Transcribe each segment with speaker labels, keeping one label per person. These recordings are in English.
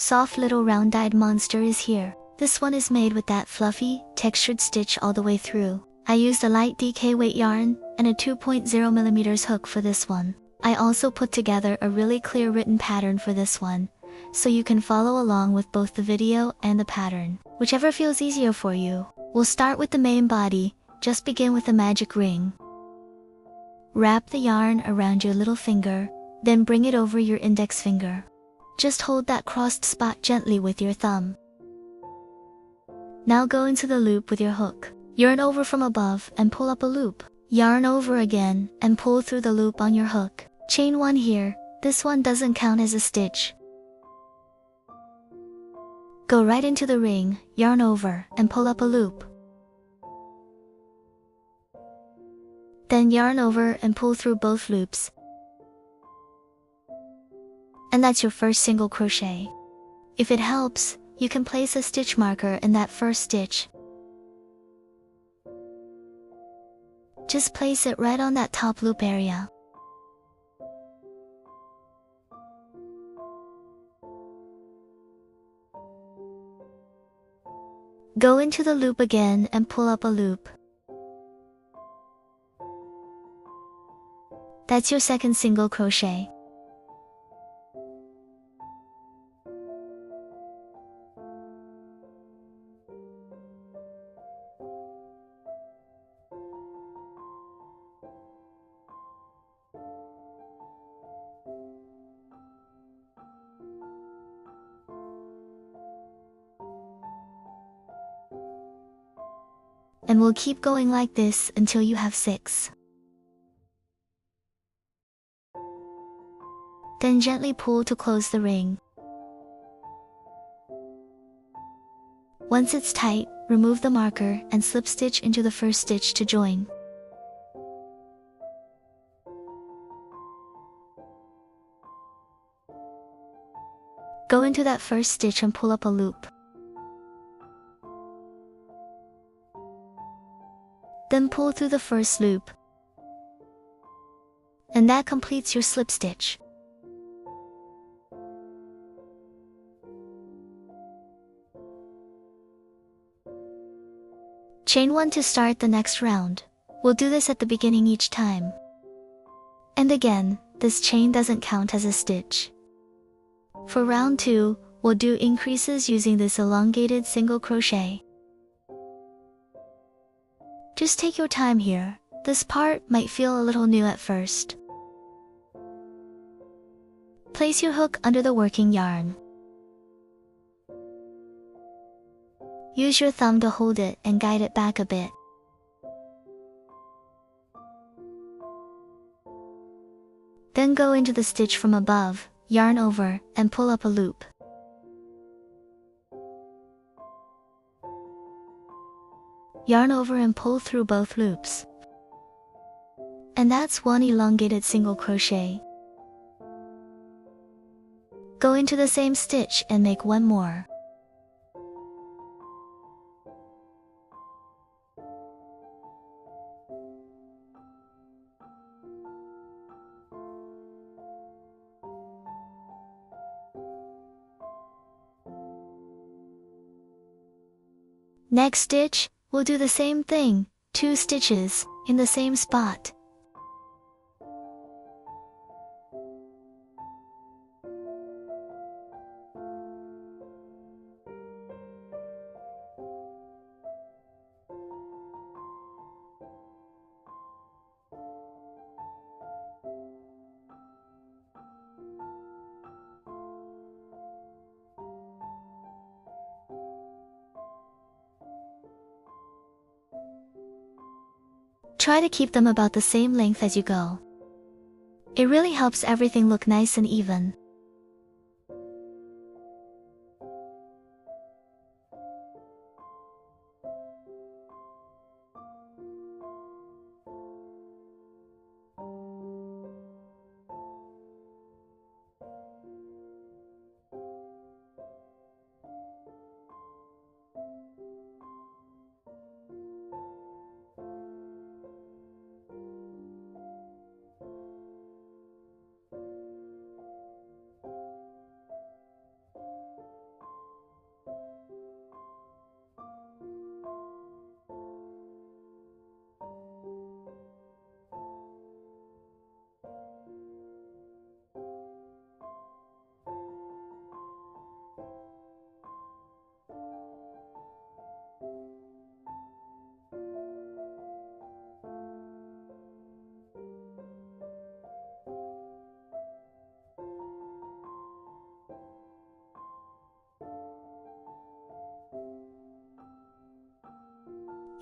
Speaker 1: soft little round-eyed monster is here. This one is made with that fluffy, textured stitch all the way through. I used a light DK weight yarn and a 2.0mm hook for this one. I also put together a really clear written pattern for this one, so you can follow along with both the video and the pattern, whichever feels easier for you. We'll start with the main body. Just begin with a magic ring. Wrap the yarn around your little finger, then bring it over your index finger. Just hold that crossed spot gently with your thumb. Now go into the loop with your hook. Yarn over from above and pull up a loop. Yarn over again and pull through the loop on your hook. Chain 1 here. This one doesn't count as a stitch. Go right into the ring, yarn over, and pull up a loop. Then yarn over and pull through both loops. And that's your first single crochet. If it helps, you can place a stitch marker in that first stitch. Just place it right on that top loop area. Go into the loop again and pull up a loop. That's your second single crochet. And we'll keep going like this until you have 6. Then gently pull to close the ring. Once it's tight, remove the marker and slip stitch into the first stitch to join. Go into that first stitch and pull up a loop. Then pull through the first loop. And that completes your slip stitch. Chain 1 to start the next round. We'll do this at the beginning each time. And again, this chain doesn't count as a stitch. For round 2, we'll do increases using this elongated single crochet. Just take your time here. This part might feel a little new at first. Place your hook under the working yarn. Use your thumb to hold it and guide it back a bit. Then go into the stitch from above, yarn over, and pull up a loop. Yarn over and pull through both loops. And that's one elongated single crochet. Go into the same stitch and make one more. Next stitch, we'll do the same thing, 2 stitches, in the same spot. Try to keep them about the same length as you go. It really helps everything look nice and even.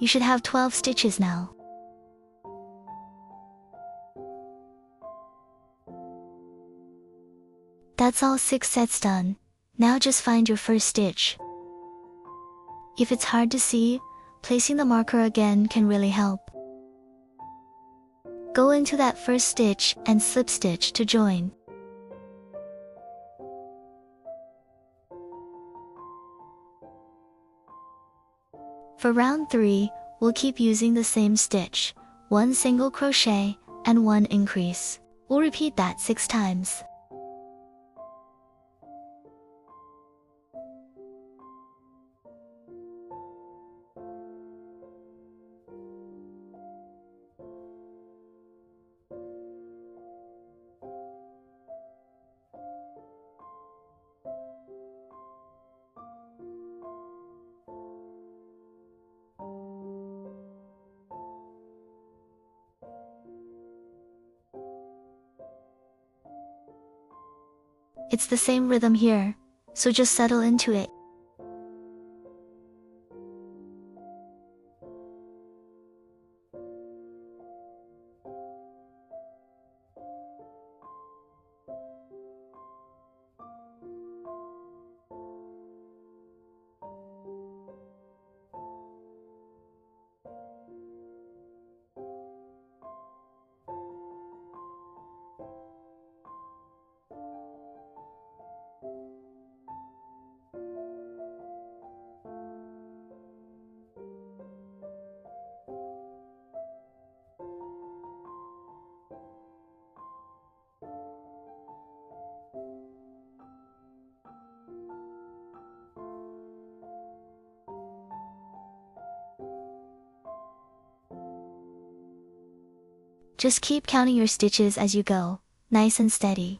Speaker 1: You should have 12 stitches now. That's all 6 sets done. Now just find your first stitch. If it's hard to see, placing the marker again can really help. Go into that first stitch and slip stitch to join. For round 3, we'll keep using the same stitch, 1 single crochet and 1 increase. We'll repeat that 6 times. It's the same rhythm here, so just settle into it. Just keep counting your stitches as you go, nice and steady.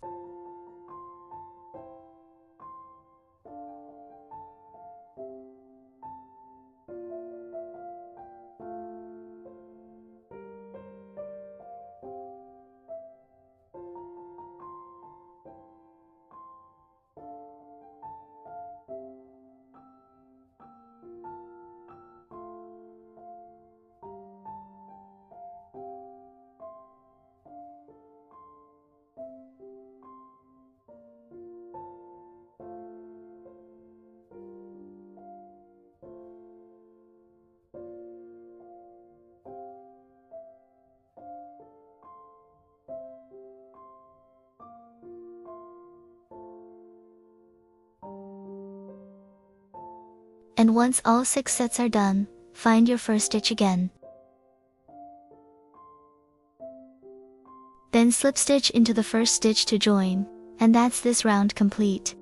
Speaker 1: And once all 6 sets are done, find your first stitch again. Then slip stitch into the first stitch to join, and that's this round complete.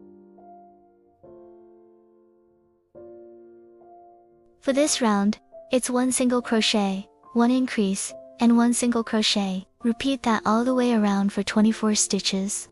Speaker 1: For this round, it's 1 single crochet, 1 increase, and 1 single crochet. Repeat that all the way around for 24 stitches.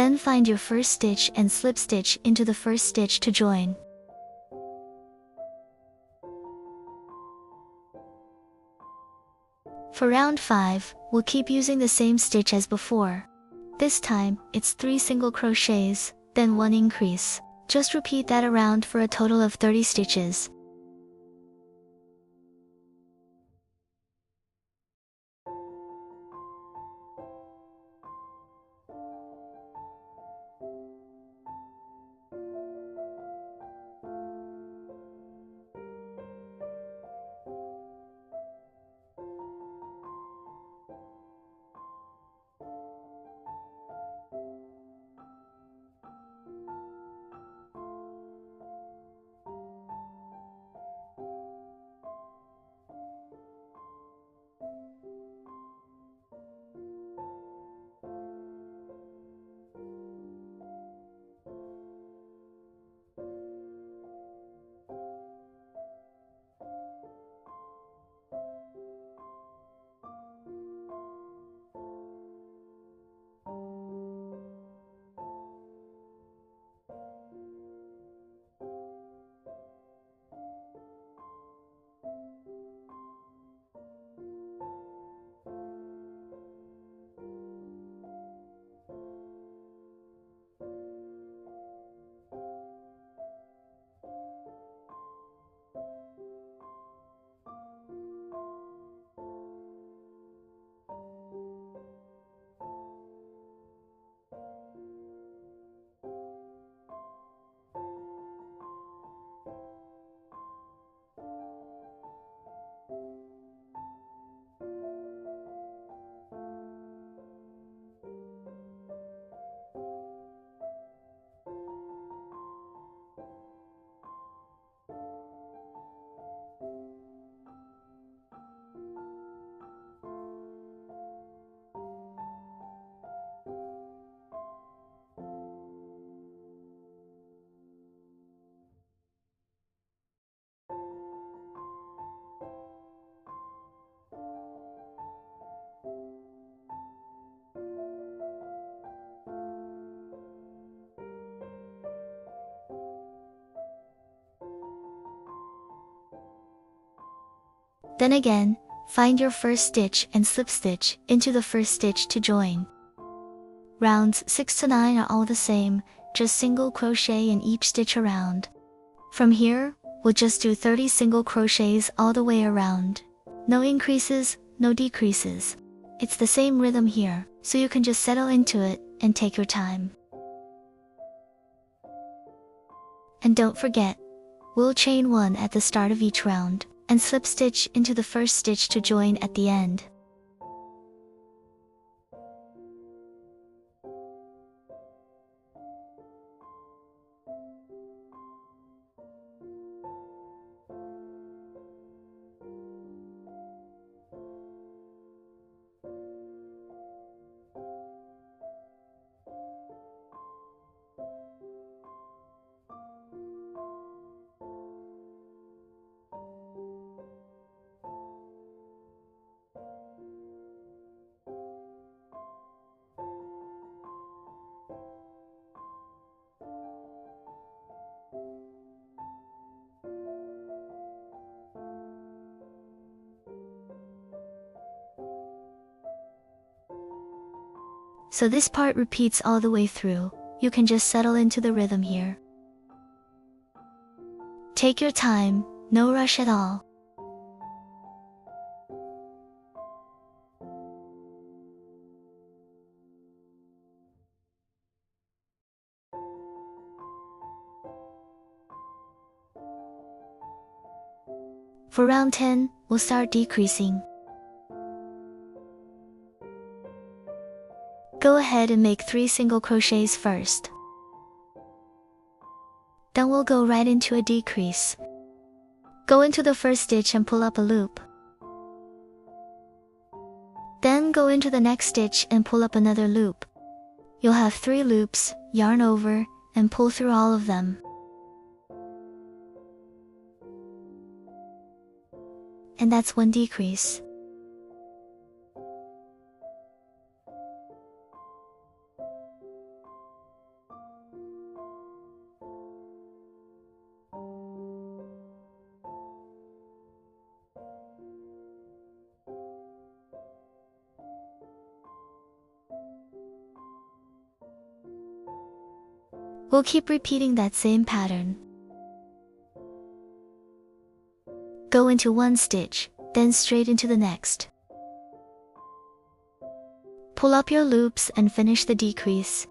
Speaker 1: Then find your first stitch and slip stitch into the first stitch to join. For round 5, we'll keep using the same stitch as before. This time, it's 3 single crochets, then 1 increase. Just repeat that around for a total of 30 stitches. Then again, find your first stitch and slip stitch into the first stitch to join. Rounds 6 to 9 are all the same, just single crochet in each stitch around. From here, we'll just do 30 single crochets all the way around. No increases, no decreases. It's the same rhythm here, so you can just settle into it and take your time. And don't forget, we'll chain 1 at the start of each round, and slip stitch into the first stitch to join at the end. So this part repeats all the way through. You can just settle into the rhythm here. Take your time, no rush at all. For round 10, we'll start decreasing. Go ahead and make 3 single crochets first. Then we'll go right into a decrease. Go into the first stitch and pull up a loop. Then go into the next stitch and pull up another loop. You'll have 3 loops, yarn over, and pull through all of them. And that's 1 decrease. We'll keep repeating that same pattern. Go into one stitch, then straight into the next. Pull up your loops and finish the decrease.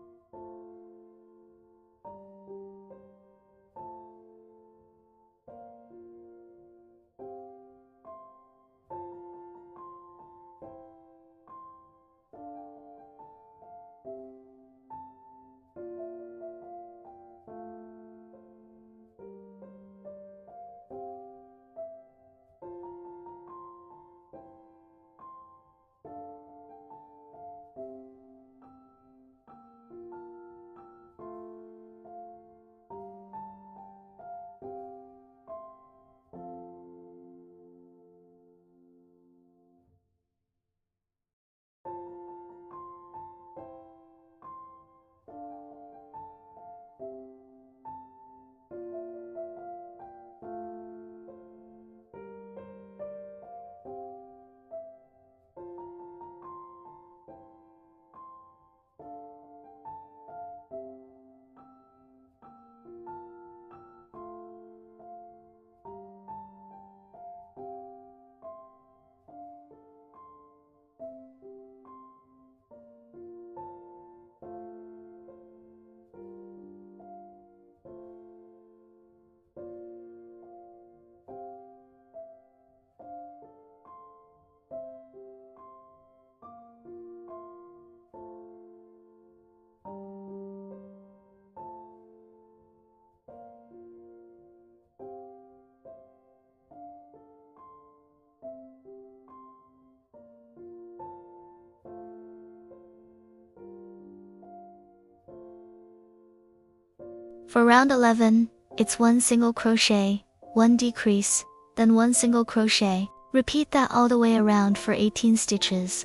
Speaker 1: For round 11, it's 1 single crochet, 1 decrease, then 1 single crochet. Repeat that all the way around for 18 stitches.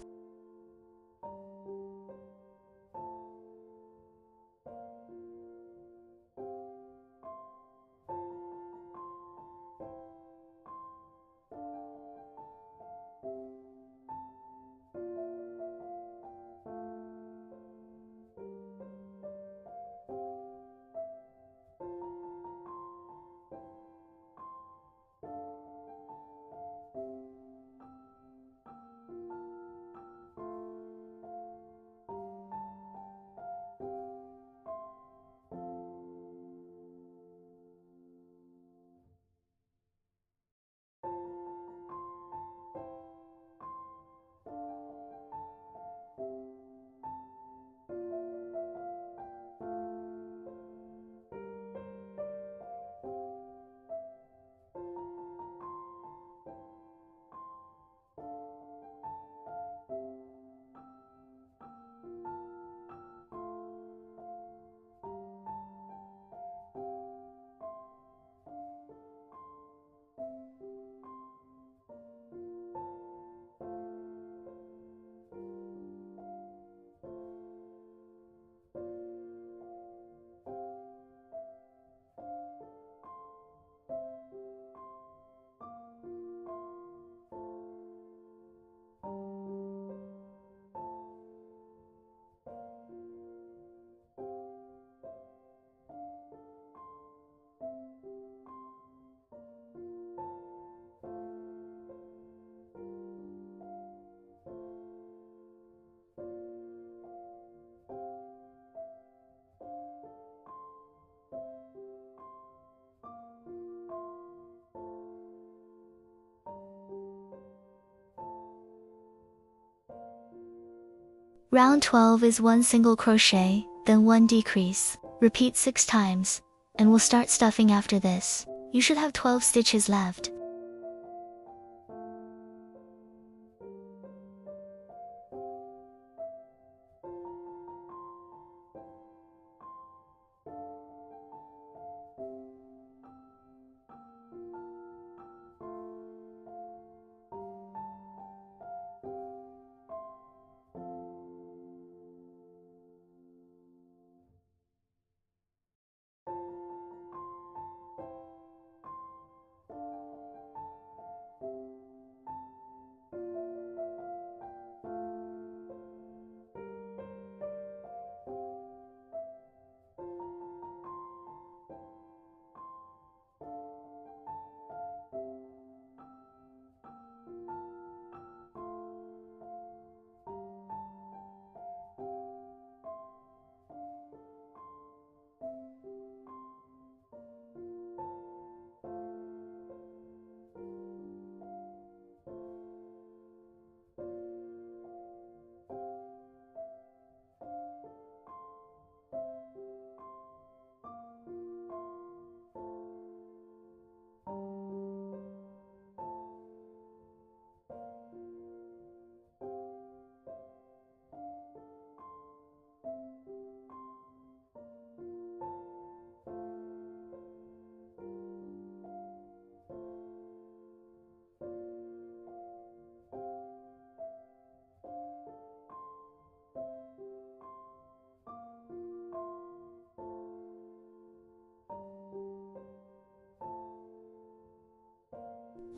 Speaker 1: Round 12 is 1 single crochet, then 1 decrease. Repeat 6 times, and we'll start stuffing after this. You should have 12 stitches left.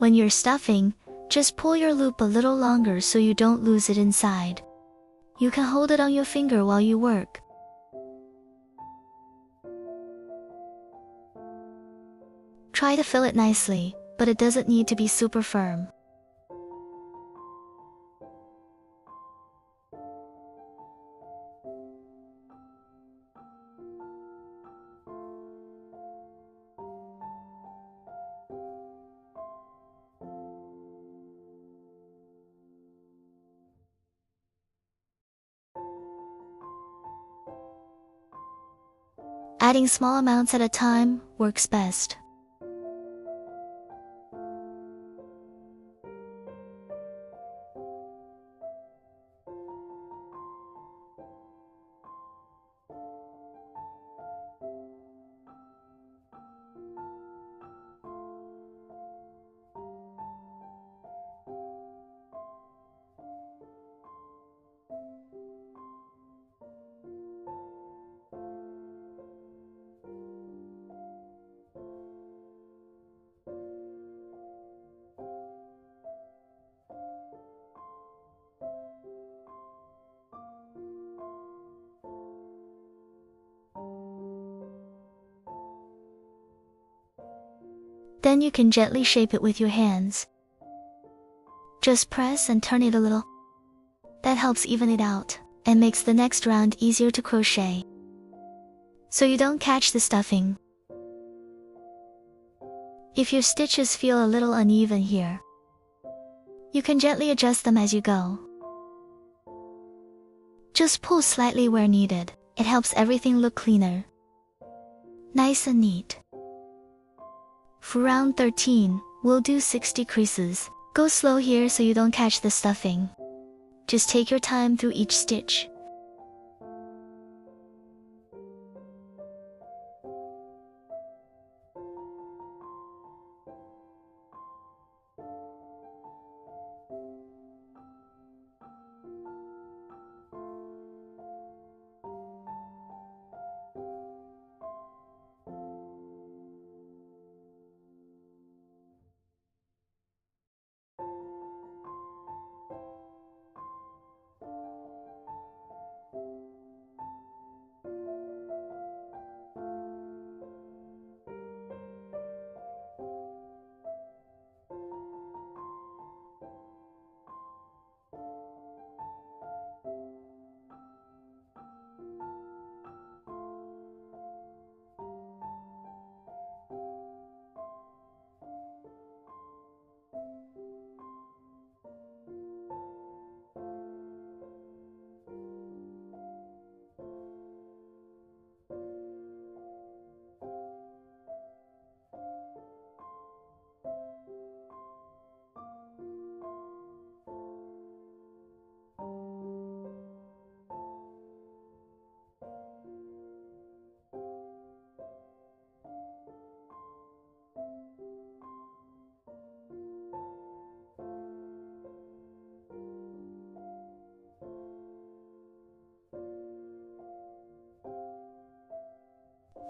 Speaker 1: When you're stuffing, just pull your loop a little longer so you don't lose it inside. You can hold it on your finger while you work. Try to fill it nicely, but it doesn't need to be super firm. Adding small amounts at a time works best. Then you can gently shape it with your hands. Just press and turn it a little. That helps even it out, and makes the next round easier to crochet, so you don't catch the stuffing. If your stitches feel a little uneven here, you can gently adjust them as you go. Just pull slightly where needed. It helps everything look cleaner, nice and neat. For round 13, we'll do 60 creases. Go slow here so you don't catch the stuffing. Just take your time through each stitch.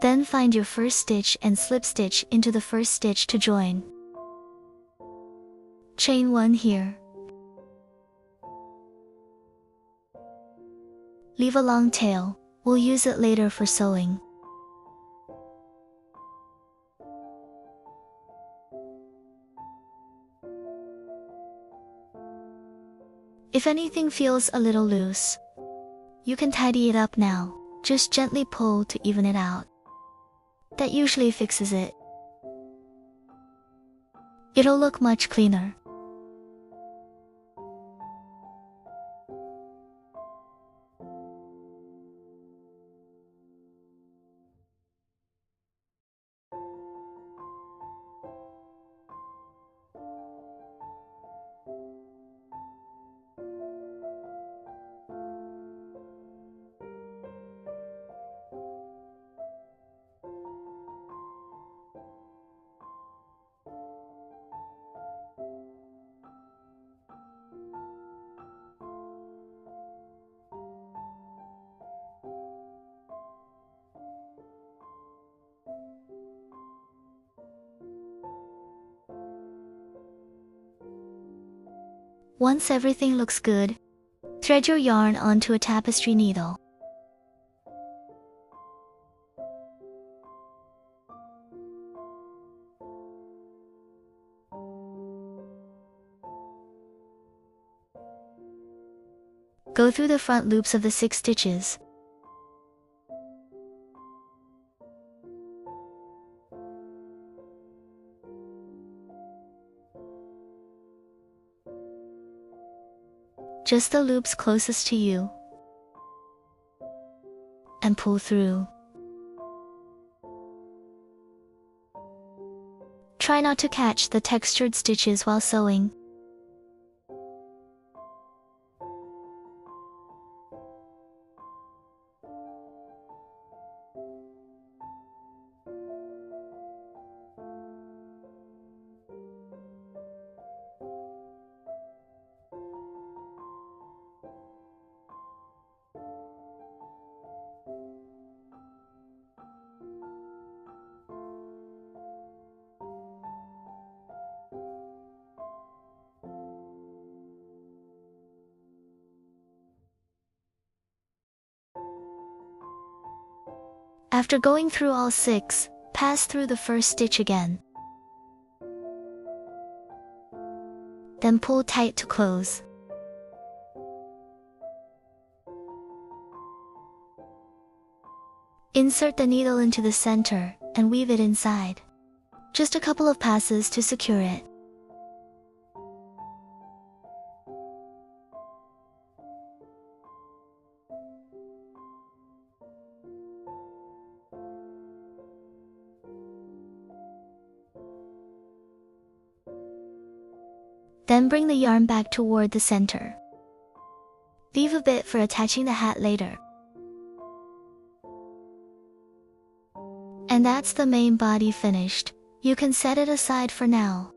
Speaker 1: Then find your first stitch and slip stitch into the first stitch to join. Chain 1 here. Leave a long tail, we'll use it later for sewing. If anything feels a little loose, you can tidy it up now. Just gently pull to even it out. That usually fixes it. It'll look much cleaner. Once everything looks good, thread your yarn onto a tapestry needle. Go through the front loops of the 6 stitches. Just the loops closest to you, and pull through. Try not to catch the textured stitches while sewing. After going through all 6, pass through the first stitch again. Then pull tight to close. Insert the needle into the center and weave it inside. Just a couple of passes to secure it. Then bring the yarn back toward the center. Leave a bit for attaching the hat later. And that's the main body finished. You can set it aside for now.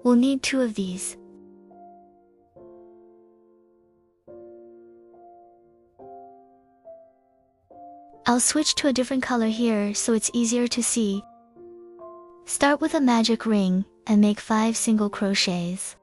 Speaker 1: We'll need 2 of these. I'll switch to a different color here so it's easier to see. Start with a magic ring and make 5 single crochets.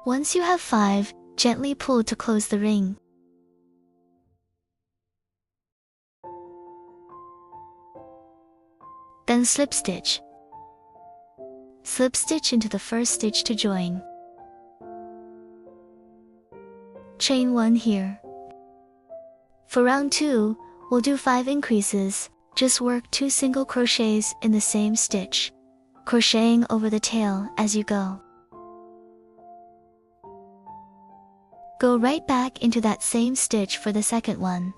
Speaker 1: Once you have 5, gently pull to close the ring. Then slip stitch. Slip stitch into the first stitch to join. Chain 1 here. For round 2, we'll do 5 increases. Just work 2 single crochets in the same stitch, crocheting over the tail as you go. Go right back into that same stitch for the second one.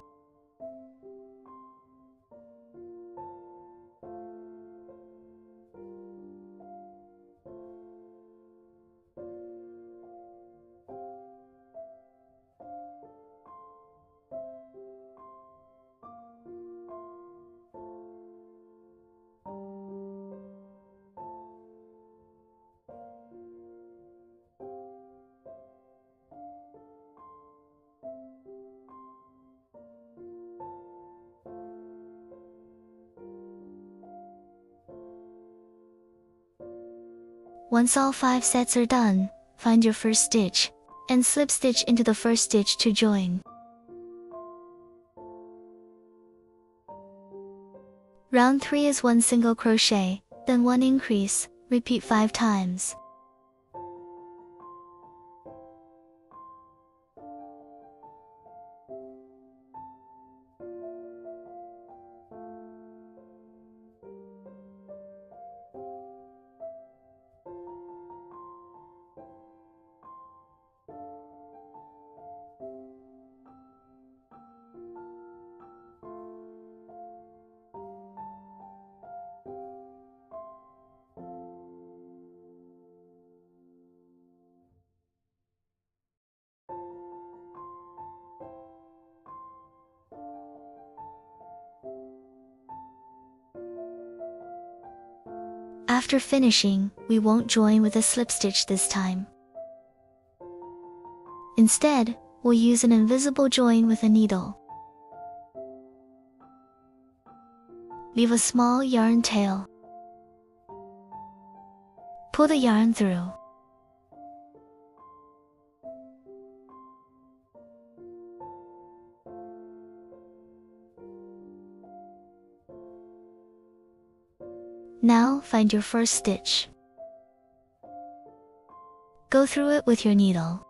Speaker 1: Once all 5 sets are done, find your first stitch, and slip stitch into the first stitch to join. Round 3 is 1 single crochet, then 1 increase, repeat 5 times. After finishing, we won't join with a slip stitch this time. Instead, we'll use an invisible join with a needle. Leave a small yarn tail. Pull the yarn through. Now find your first stitch. Go through it with your needle.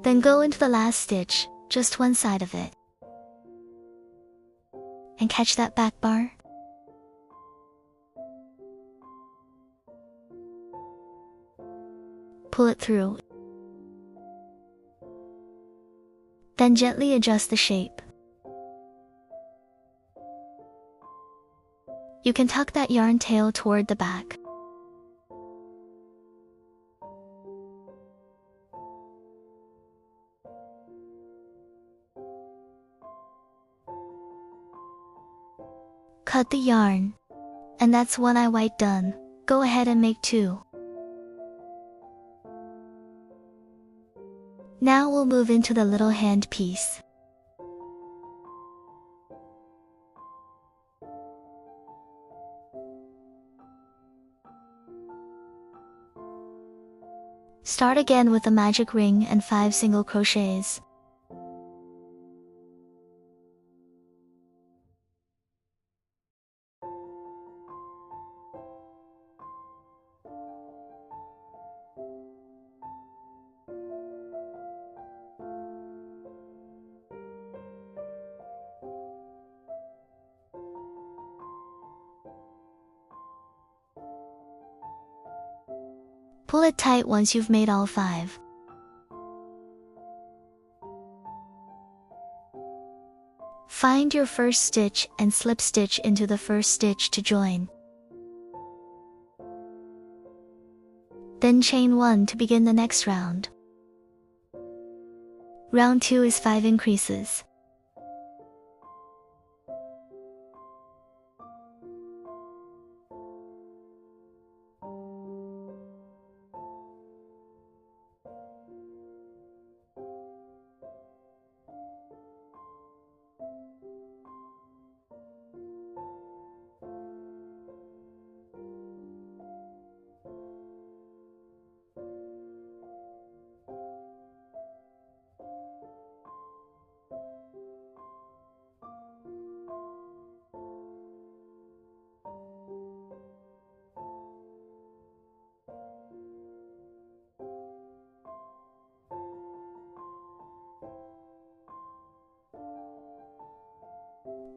Speaker 1: Then go into the last stitch, just one side of it. And catch that back bar. Pull it through. Then gently adjust the shape. You can tuck that yarn tail toward the back. Cut the yarn. And that's one eye white done. Go ahead and make 2. Now we'll move into the little hand piece. Start again with a magic ring and 5 single crochets. Pull it tight once you've made all 5. Find your first stitch and slip stitch into the first stitch to join. Then chain 1 to begin the next round. Round 2 is 5 increases.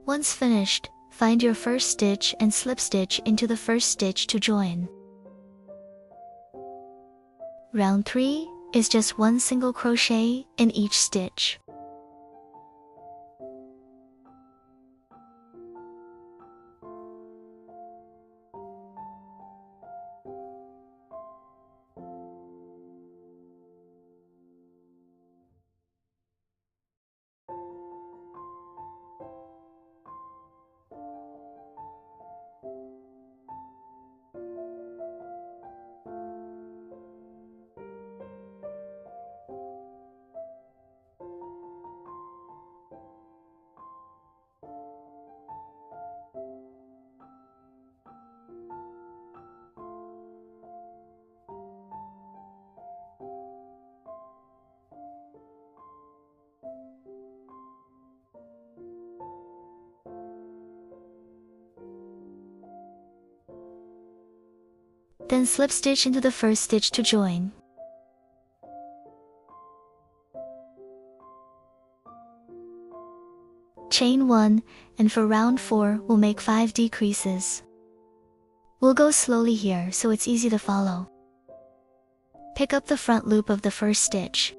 Speaker 1: Once finished, find your first stitch and slip stitch into the first stitch to join. Round 3 is just 1 single crochet in each stitch. Then slip stitch into the first stitch to join. Chain 1, and for round 4 we'll make 5 decreases. We'll go slowly here so it's easy to follow. Pick up the front loop of the first stitch.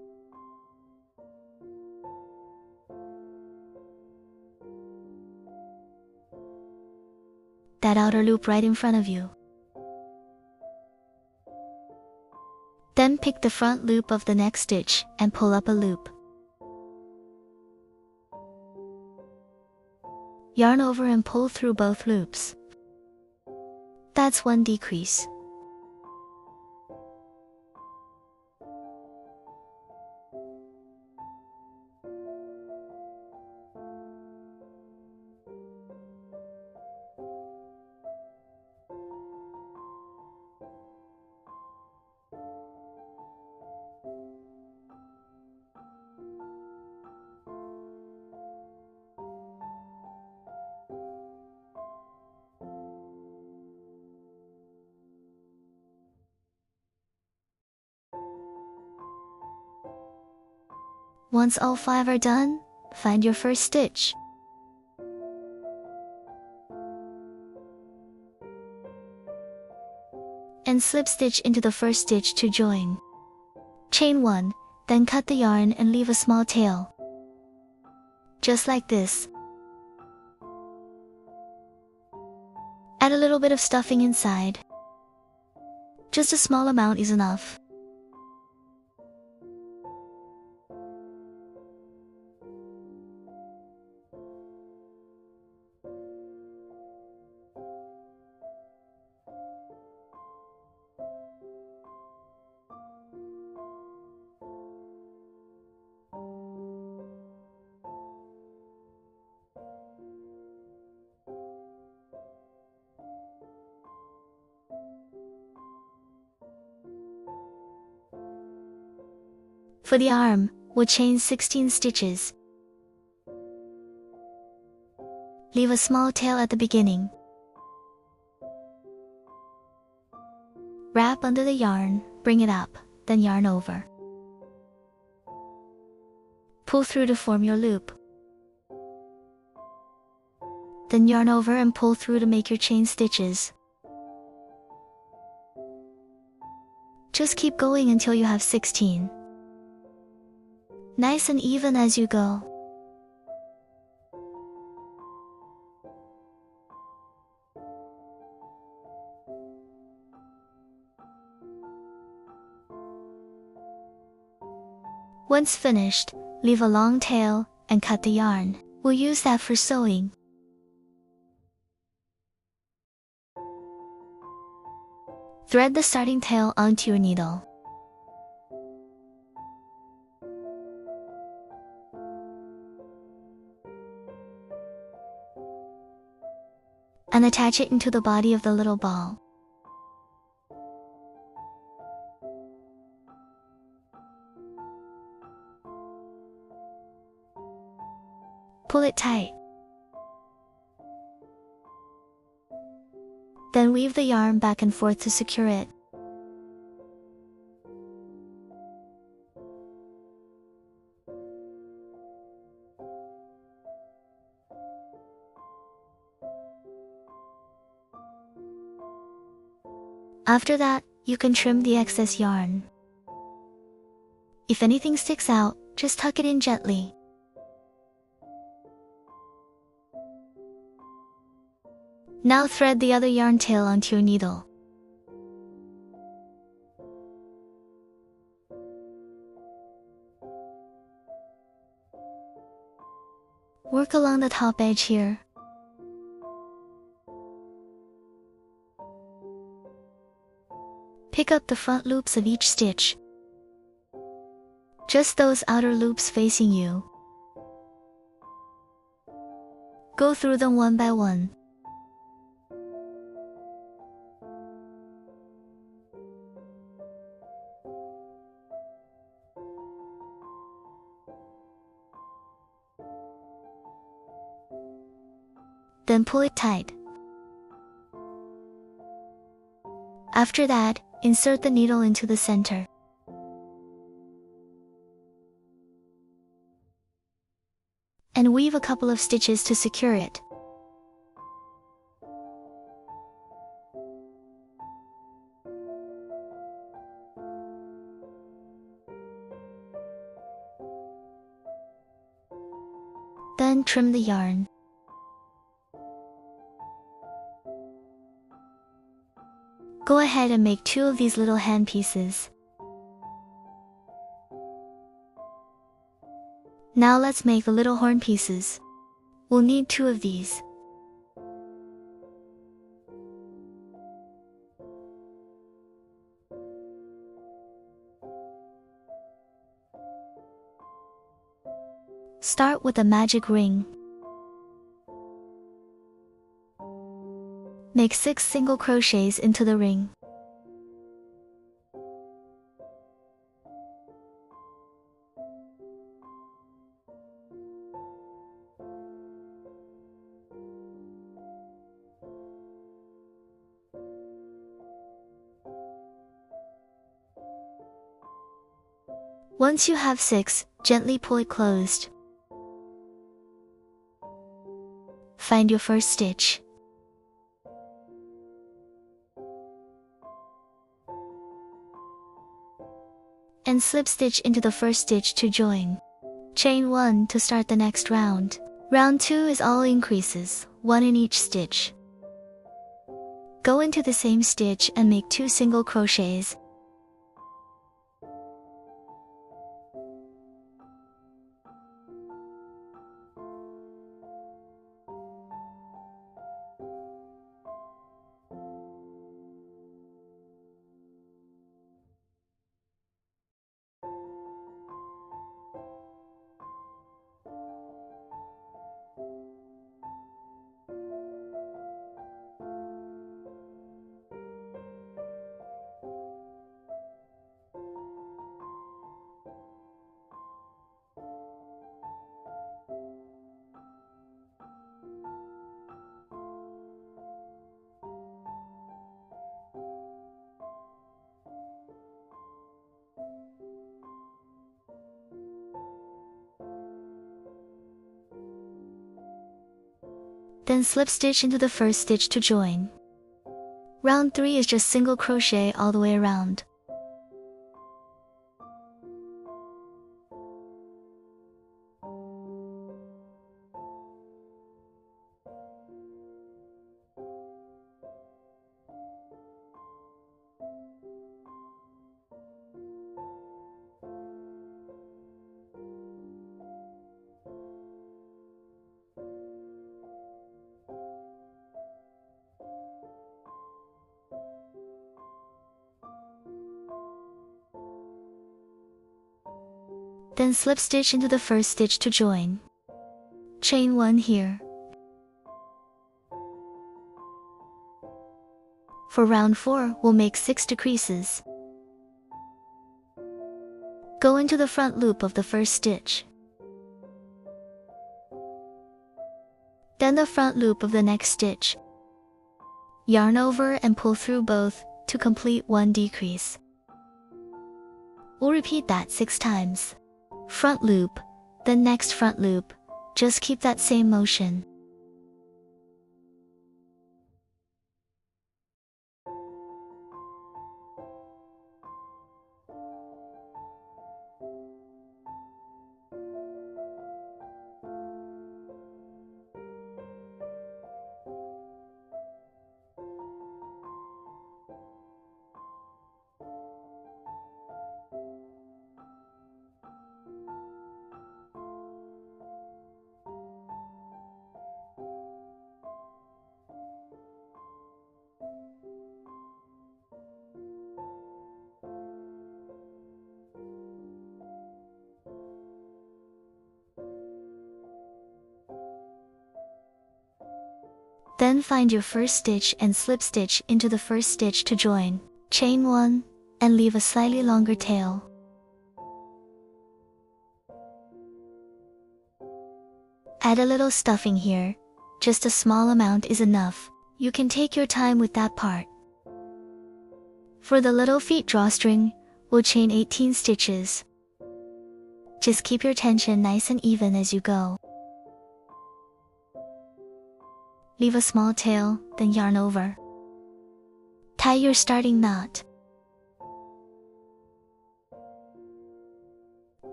Speaker 1: That outer loop right in front of you. Then pick the front loop of the next stitch and pull up a loop. yarn over and pull through both loops. That's one decrease. Once all 5 are done, find your first stitch. And slip stitch into the first stitch to join. Chain 1, then cut the yarn and leave a small tail. Just like this. Add a little bit of stuffing inside. Just a small amount is enough. For the arm, we'll chain 16 stitches. Leave a small tail at the beginning. Wrap under the yarn, bring it up, then yarn over. Pull through to form your loop. Then yarn over and pull through to make your chain stitches. Just keep going until you have 16. Nice and even as you go. Once finished, leave a long tail and cut the yarn. We'll use that for sewing. Thread the starting tail onto your needle. And attach it into the body of the little ball. Pull it tight. Then weave the yarn back and forth to secure it. After that, you can trim the excess yarn. If anything sticks out, just tuck it in gently. Now thread the other yarn tail onto your needle. Work along the top edge here. Pick up the front loops of each stitch. Just those outer loops facing you. Go through them one by one. Then pull it tight. After that, insert the needle into the center. And weave a couple of stitches to secure it. Then trim the yarn. Go ahead and make 2 of these little hand pieces. Now let's make the little horn pieces. We'll need 2 of these. Start with a magic ring. Make 6 single crochets into the ring. Once you have 6, gently pull it closed. Find your first stitch. And slip stitch into the first stitch to join. Chain 1 to start the next round. Round 2 is all increases, 1 in each stitch. Go into the same stitch and make 2 single crochets. Then slip stitch into the first stitch to join. Round 3 is just single crochet all the way around. Then slip stitch into the first stitch to join. Chain 1 here. For round 4, we'll make 6 decreases. Go into the front loop of the first stitch. Then the front loop of the next stitch. Yarn over and pull through both to complete 1 decrease. We'll repeat that 6 times. Front loop, then next front loop, just keep that same motion. Then find your first stitch and slip stitch into the first stitch to join. Chain 1, and leave a slightly longer tail. Add a little stuffing here, just a small amount is enough. You can take your time with that part. For the little feet drawstring, we'll chain 18 stitches. Just keep your tension nice and even as you go. Leave a small tail, then yarn over. Tie your starting knot.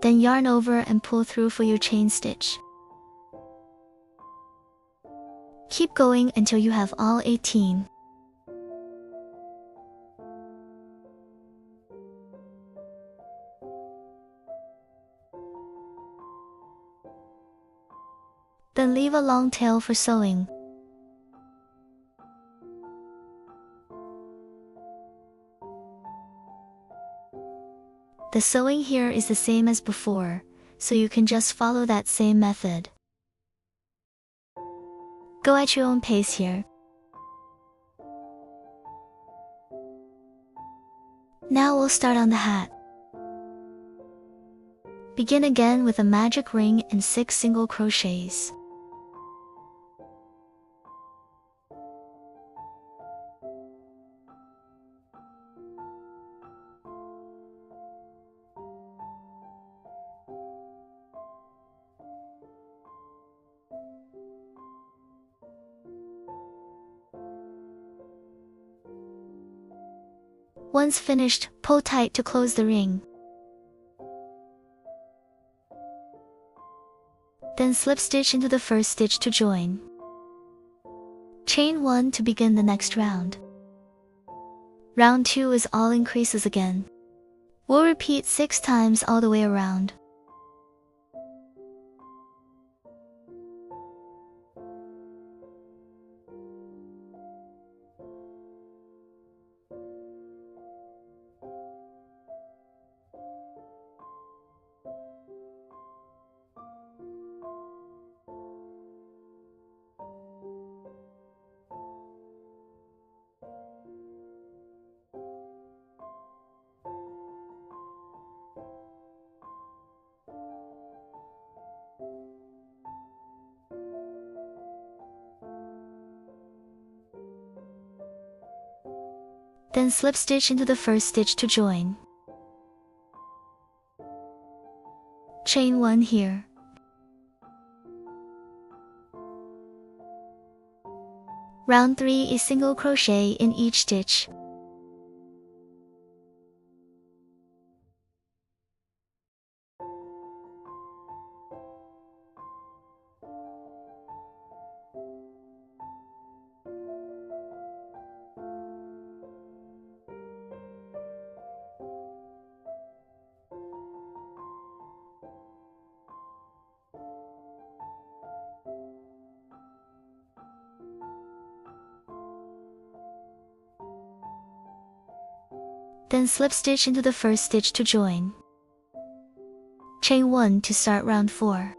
Speaker 1: Then yarn over and pull through for your chain stitch. Keep going until you have all 18. Then leave a long tail for sewing. The sewing here is the same as before, so you can just follow that same method. Go at your own pace here. Now we'll start on the hat. Begin again with a magic ring and 6 single crochets. Once finished, pull tight to close the ring. Then slip stitch into the first stitch to join. Chain 1 to begin the next round. Round 2 is all increases again. We'll repeat 6 times all the way around. Then slip stitch into the first stitch to join. Chain 1 here. Round 3 is single crochet in each stitch. Then slip stitch into the first stitch to join. Chain 1 to start round 4.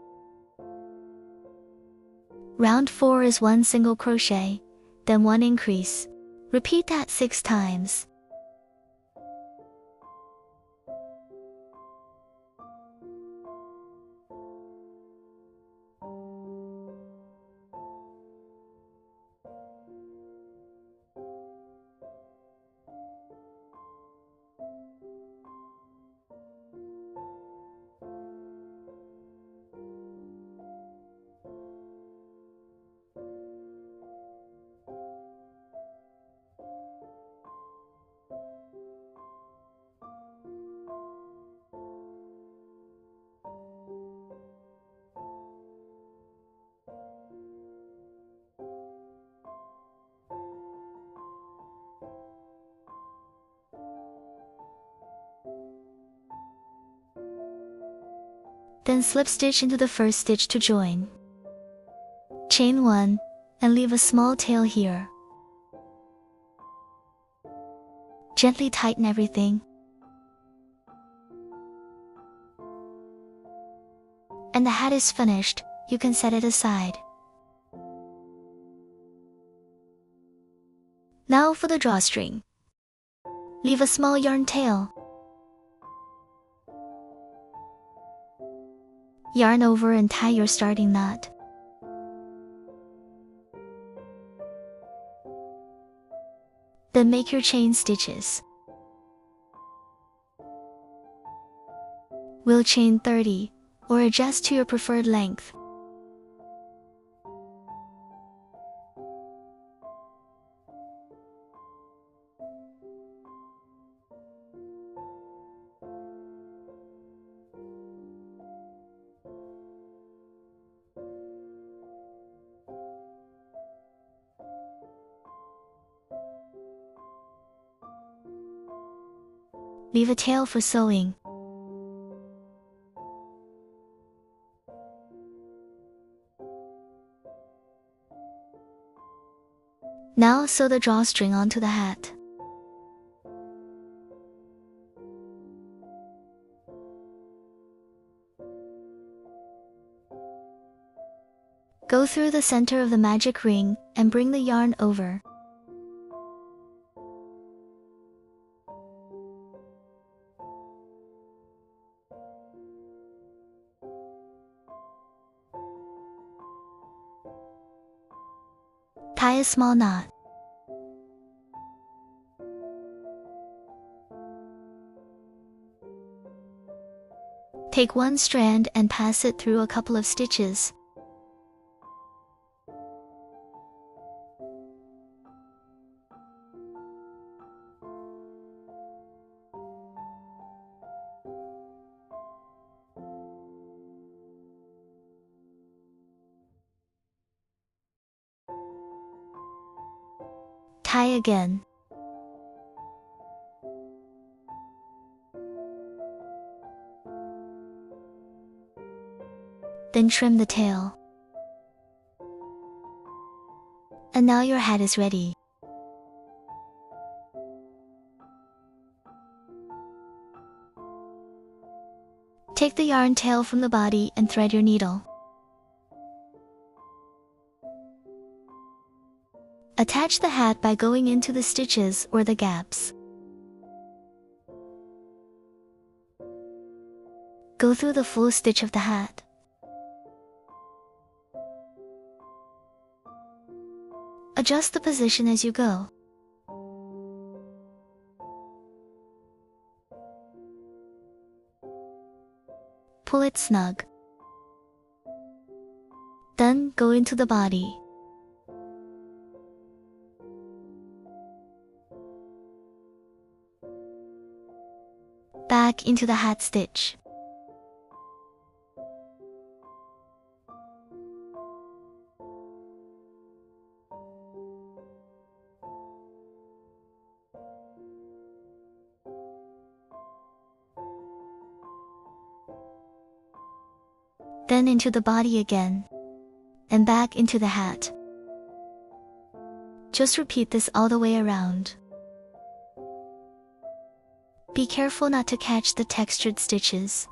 Speaker 1: Round 4 is 1 single crochet, then 1 increase. Repeat that 6 times. Then slip stitch into the first stitch to join. Chain 1, and leave a small tail here. Gently tighten everything. And the hat is finished, you can set it aside. Now for the drawstring. Leave a small yarn tail. Yarn over and tie your starting knot. Then make your chain stitches. We'll chain 30, or adjust to your preferred length. Leave a tail for sewing. Now sew the drawstring onto the hat. Go through the center of the magic ring and bring the yarn over. Tie a small knot. Take one strand and pass it through a couple of stitches. Tie again. Then trim the tail. And now your hat is ready. Take the yarn tail from the body and thread your needle. Attach the hat by going into the stitches or the gaps. Go through the full stitch of the hat. Adjust the position as you go. Pull it snug. Then go into the body. Back into the hat stitch. Then into the body again, and back into the hat. Just repeat this all the way around. Be careful not to catch the textured stitches.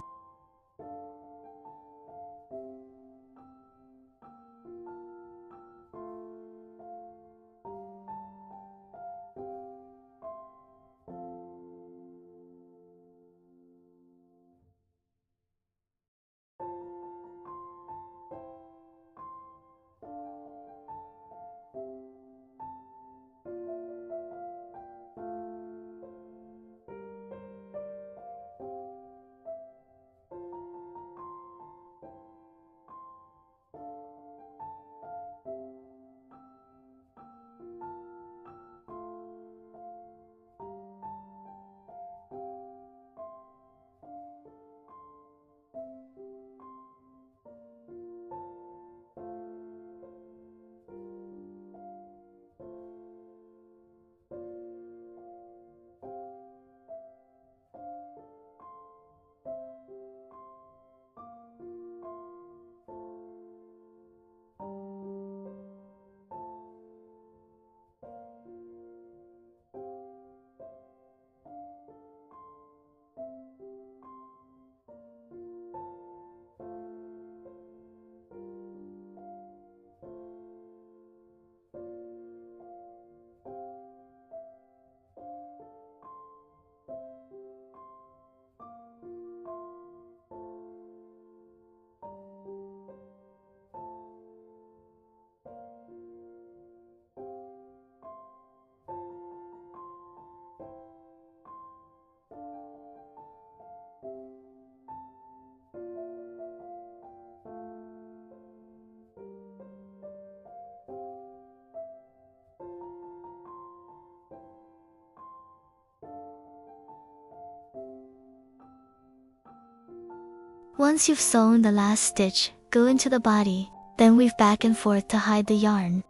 Speaker 1: Once you've sewn the last stitch, go into the body, then weave back and forth to hide the yarn.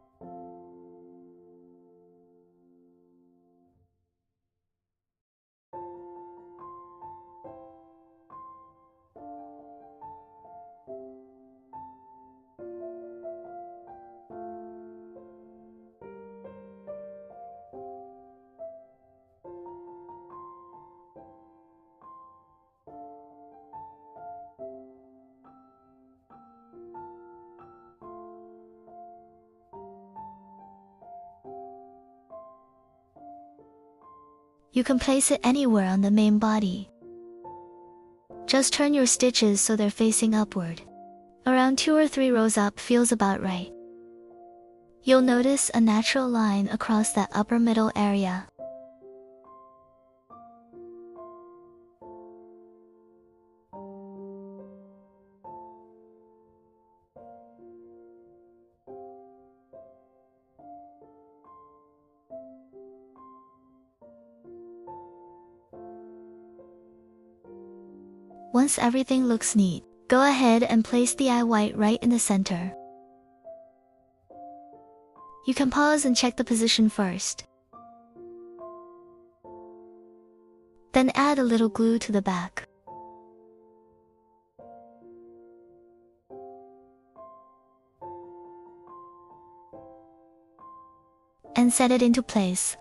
Speaker 1: You can place it anywhere on the main body. Just turn your stitches so they're facing upward. Around 2 or 3 rows up feels about right. You'll notice a natural line across that upper middle area. Once everything looks neat, go ahead and place the eye white right in the center. You can pause and check the position first. Then add a little glue to the back. And set it into place.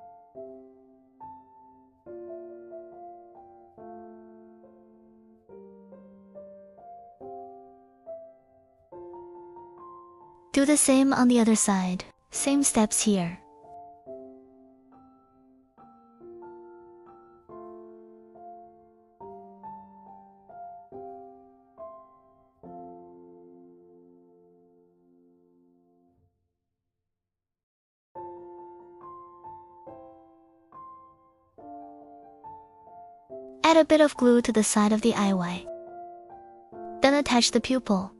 Speaker 1: Do the same on the other side. Same steps here. Add a bit of glue to the side of the eye white. Then attach the pupil.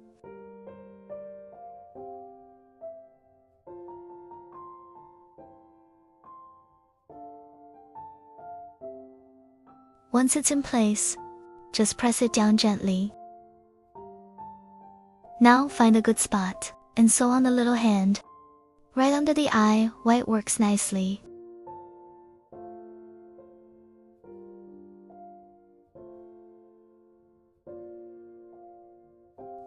Speaker 1: Once it's in place, just press it down gently. Now find a good spot, and sew on the little hand. Right under the eye, white works nicely.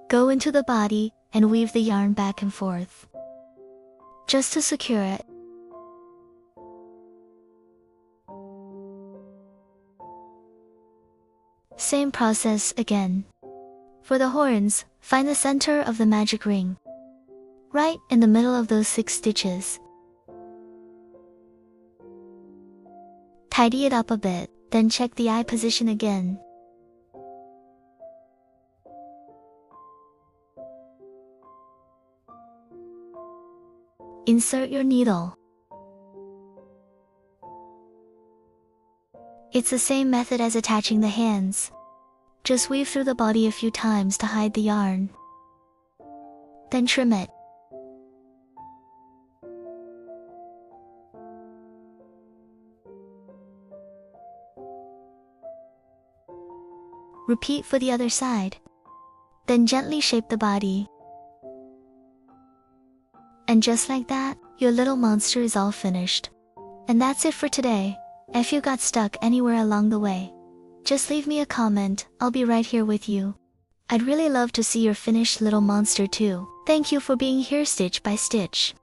Speaker 1: Go into the body, and weave the yarn back and forth. Just to secure it. Same process again. For the horns, find the center of the magic ring. Right in the middle of those 6 stitches. Tidy it up a bit, then check the eye position again. Insert your needle. It's the same method as attaching the hands. Just weave through the body a few times to hide the yarn. Then trim it. Repeat for the other side. Then gently shape the body. And just like that, your little monster is all finished. And that's it for today. If you got stuck anywhere along the way, just leave me a comment, I'll be right here with you. I'd really love to see your finished little monster too. Thank you for being here stitch by stitch.